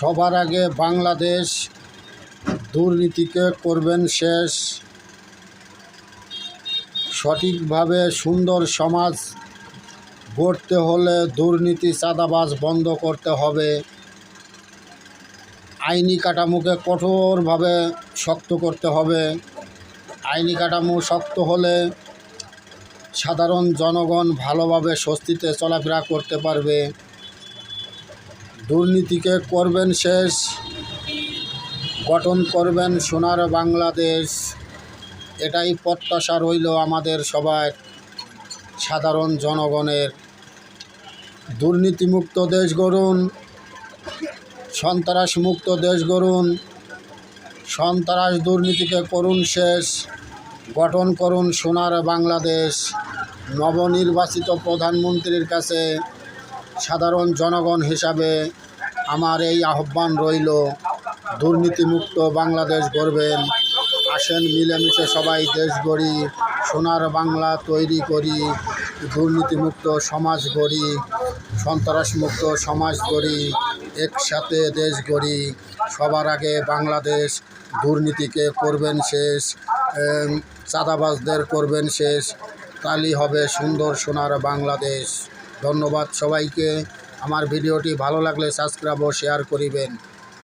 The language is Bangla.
সবার আগে বাংলাদেশ দুর্নীতিকে করবেন শেষ। সঠিকভাবে সুন্দর সমাজ গড়তে হলে দুর্নীতি চাঁদাবাজ বন্ধ করতে হবে। আইনি কাঠামোকে কঠোরভাবে শক্ত করতে হবে। আইনি কাঠামো শক্ত হলে সাধারণ জনগণ ভালোভাবে স্বস্তিতে চলাফেরা করতে পারবে। দুর্নীতিকে করবেন শেষ, গঠন করবেন সোনার বাংলাদেশ। এটাই প্রত্যাশা রইল আমাদের সবার, সাধারণ জনগণের। দুর্নীতিমুক্ত দেশ গড়ুন, সন্ত্রাসমুক্ত দেশ গড়ুন। সন্ত্রাস দুর্নীতিকে করুন শেষ, গঠন করুন সোনার বাংলাদেশ। নবনির্বাচিত প্রধানমন্ত্রীর কাছে সাধারণ জনগণ হিসাবে আমার এই আহ্বান রইল, দুর্নীতিমুক্ত বাংলাদেশ গড়বেন। আসেন মিলেমিশে সবাই দেশ গড়ি, সোনার বাংলা তৈরি করি, দুর্নীতিমুক্ত সমাজ গড়ি, সন্ত্রাসমুক্ত সমাজ গড়ি, একসাথে দেশ গড়ি। সবার আগে বাংলাদেশ দুর্নীতিকে করবেন শেষ, চাঁদাবাজদের করবেন শেষ। তাহলেই হবে সুন্দর সোনার বাংলাদেশ। ধন্যবাদ সবাইকে। আমার ভিডিওটি ভালো লাগলে সাবস্ক্রাইব ও শেয়ার করিবেন।